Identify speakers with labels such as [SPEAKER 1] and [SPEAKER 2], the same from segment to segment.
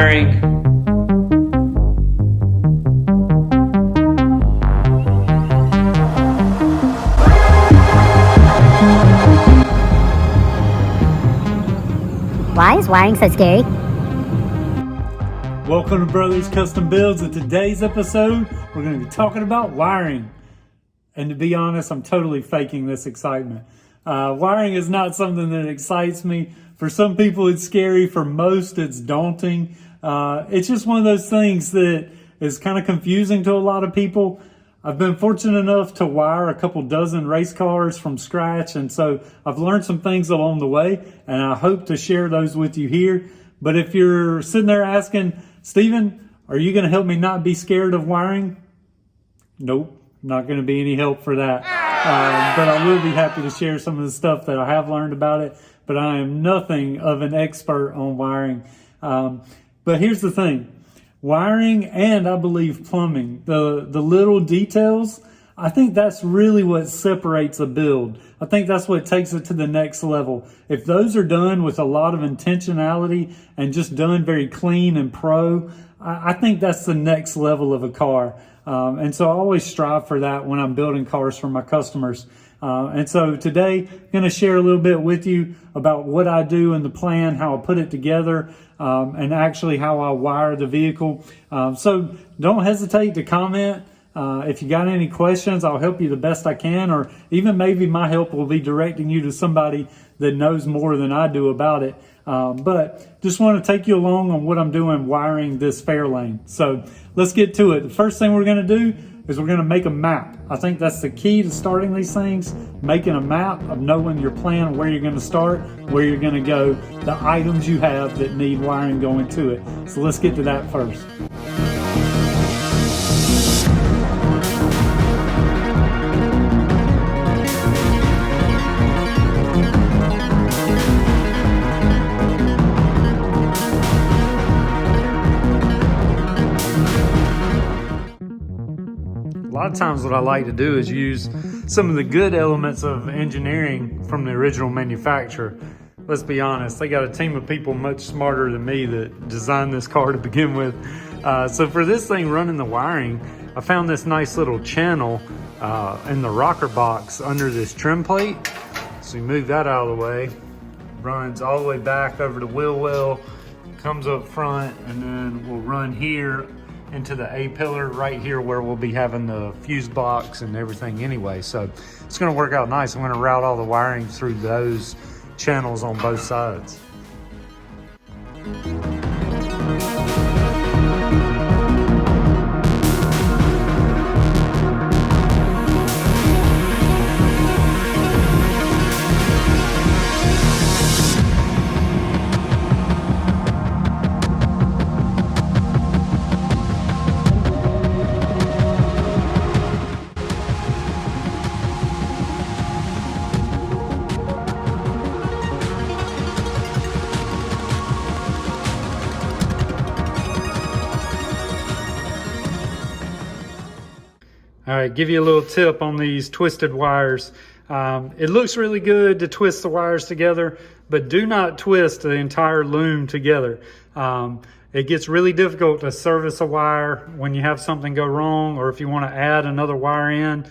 [SPEAKER 1] wiring.
[SPEAKER 2] Why is wiring so scary?
[SPEAKER 3] Welcome to Brothers Custom Builds. In today's episode, we're going to be talking about wiring. And to be honest, I'm totally faking this excitement. Wiring is not something that excites me. For some people, it's scary. For most, it's daunting. It's just one of those things that is kind of confusing to a lot of people. I've been fortunate enough to wire a couple dozen race cars from scratch, and so I've learned some things along the way, and I hope to share those with you here. But if you're sitting there asking, Stephen, are you going to help me not be scared of wiring? Nope, not going to be any help for that. But I will be happy to share some of the stuff that I have learned about it, but I am nothing of an expert on wiring. But here's the thing. Wiring and I believe plumbing, the little details, I think that's really what separates a build. I think that's what takes it to the next level. If those are done with a lot of intentionality and just done very clean and pro, I think that's the next level of a car. And so I always strive for that when I'm building cars for my customers. And so today, I'm going to share a little bit with you about what I do in the plan, how I put it together, and actually how I wire the vehicle. So don't hesitate to comment. If you got any questions, I'll help you the best I can, or even maybe my help will be directing you to somebody that knows more than I do about it. But just want to take you along on what I'm doing wiring this Fairlane. So let's get to it. The first thing we're going to do is we're going to make a map. I think that's the key to starting these things, making a map of knowing your plan, where you're going to start, where you're going to go, the items you have that need wiring going to it. So let's get to that first. A lot of times what I like to do is use some of the good elements of engineering from the original manufacturer. Let's be honest, they got a team of people much smarter than me that designed this car to begin with. So for this thing running the wiring, I found this nice little channel in the rocker box under this trim plate. So you move that out of the way, runs all the way back over the wheel well, comes up front, and then we'll run here into the A pillar right here where we'll be having the fuse box and everything anyway. So it's going to work out nice. I'm going to route all the wiring through those channels on both sides. All right, give you a little tip on these twisted wires. It looks really good to twist the wires together, but do not twist the entire loom together. It gets really difficult to service a wire when you have something go wrong or if you want to add another wire in.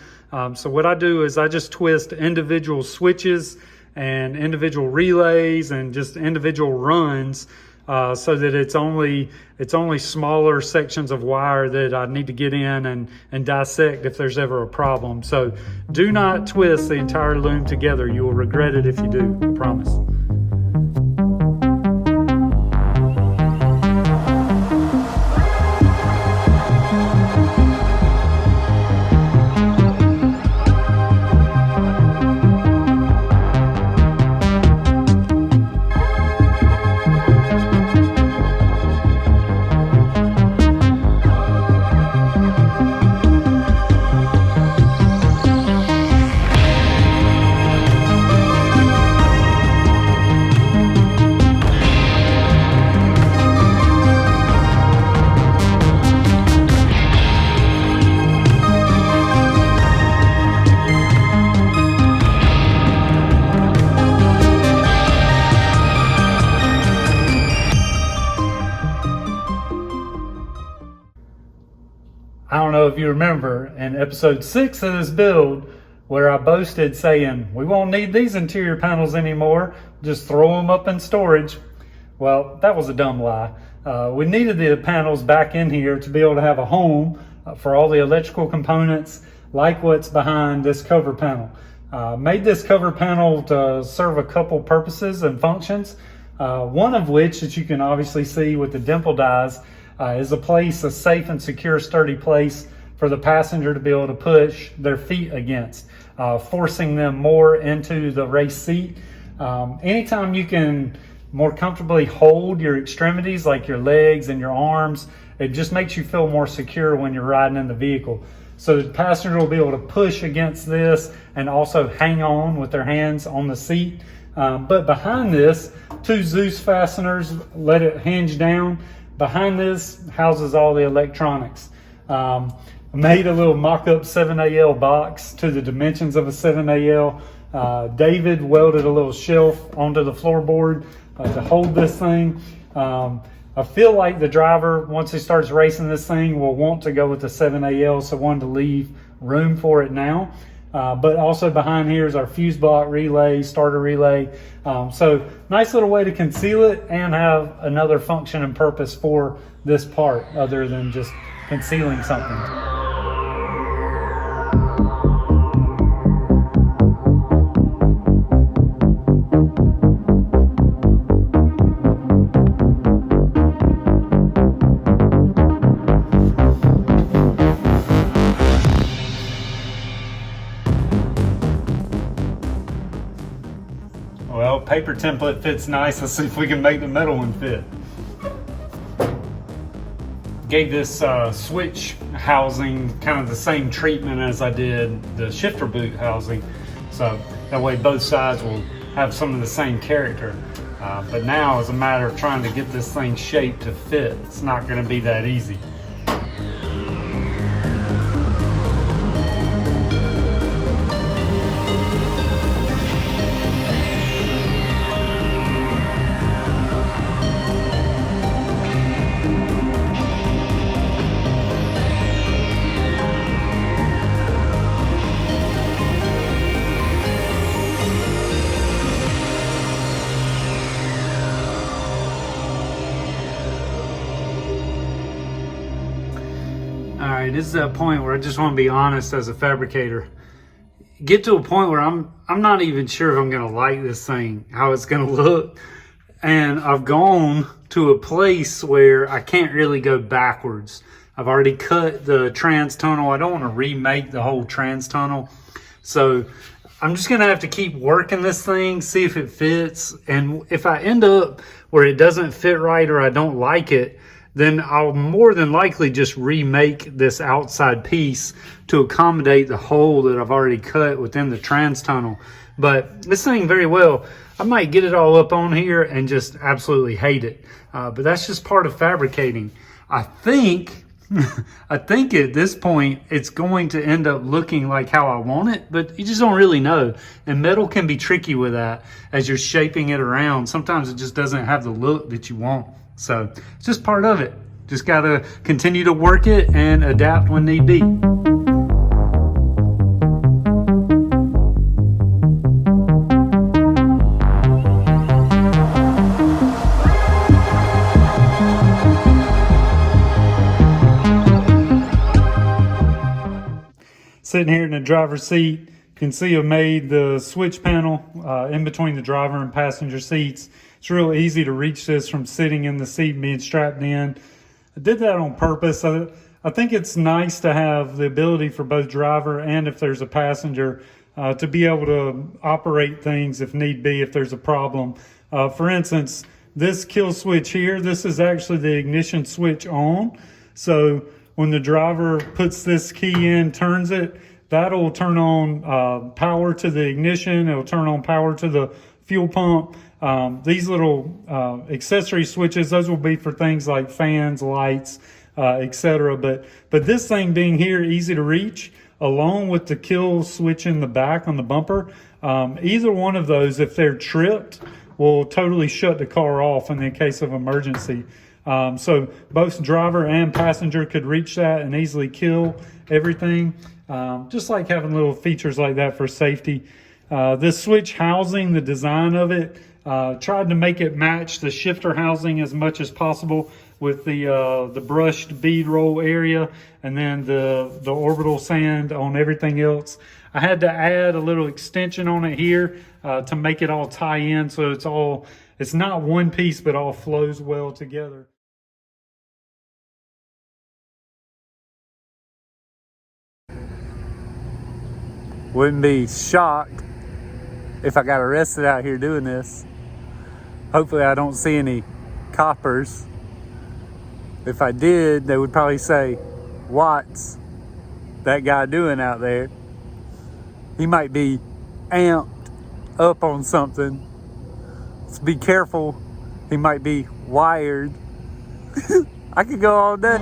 [SPEAKER 3] So what I do is I just twist individual switches and individual relays and just individual runs so that it's only smaller sections of wire that I need to get in and dissect if there's ever a problem. So do not twist the entire loom together. You will regret it if you do, I promise. don't know if you remember in episode 6 of this build where I boasted saying, we won't need these interior panels anymore, just throw them up in storage. Well, that was a dumb lie. We needed the panels back in here to be able to have a home for all the electrical components like what's behind this cover panel. Made this cover panel to serve a couple purposes and functions. One of which, as you can obviously see with the dimple dies, is a safe and secure, sturdy place for the passenger to be able to push their feet against, forcing them more into the race seat. Anytime you can more comfortably hold your extremities, like your legs and your arms, it just makes you feel more secure when you're riding in the vehicle. So the passenger will be able to push against this and also hang on with their hands on the seat. But behind this, 2 Zeus fasteners let it hinge down. Behind this houses all the electronics. I made a little mock-up 7AL box to the dimensions of a 7AL. David welded a little shelf onto the floorboard to hold this thing. I feel like the driver, once he starts racing this thing, will want to go with the 7AL, so I wanted to leave room for it now. But also behind here is our fuse block relay, starter relay. So nice little way to conceal it and have another function and purpose for this part other than just concealing something. Well, paper template fits nice. Let's see if we can make the metal one fit. Gave this switch housing kind of the same treatment as I did the shifter boot housing. So that way both sides will have some of the same character. But now it's a matter of trying to get this thing shaped to fit. It's not going to be that easy. Alright, this is a point where I just want to be honest as a fabricator. Get to a point where I'm not even sure if I'm going to like this thing, how it's going to look. And I've gone to a place where I can't really go backwards. I've already cut the trans tunnel. I don't want to remake the whole trans tunnel. So I'm just going to have to keep working this thing, see if it fits. And if I end up where it doesn't fit right or I don't like it, then I'll more than likely just remake this outside piece to accommodate the hole that I've already cut within the trans tunnel. But this thing very well, I might get it all up on here and just absolutely hate it. But that's just part of fabricating. I think at this point, it's going to end up looking like how I want it, but you just don't really know. And metal can be tricky with that as you're shaping it around. Sometimes it just doesn't have the look that you want. So it's just part of it. Just got to continue to work it and adapt when need be. Sitting here in the driver's seat, you can see I've made the switch panel in between the driver and passenger seats. It's real easy to reach this from sitting in the seat and being strapped in. I did that on purpose. I think it's nice to have the ability for both driver and if there's a passenger to be able to operate things if need be, if there's a problem. For instance, this kill switch here, this is actually the ignition switch on. So when the driver puts this key in, turns it, that'll turn on power to the ignition. It'll turn on power to the fuel pump. These little accessory switches, those will be for things like fans, lights, etc. But this thing being here, easy to reach, along with the kill switch in the back on the bumper, either one of those, if they're tripped, will totally shut the car off in the case of emergency. So both driver and passenger could reach that and easily kill everything. Just like having little features like that for safety. This switch housing, the design of it, tried to make it match the shifter housing as much as possible with the brushed bead roll area and then the orbital sand on everything else. I had to add a little extension on it here to make it all tie in, so it's not one piece but all flows well together. Wouldn't be shocked if I got arrested out here doing this. Hopefully I don't see any coppers. If I did, they would probably say, "What's that guy doing out there?" He might be amped up on something. So be careful. He might be wired. I could go all day.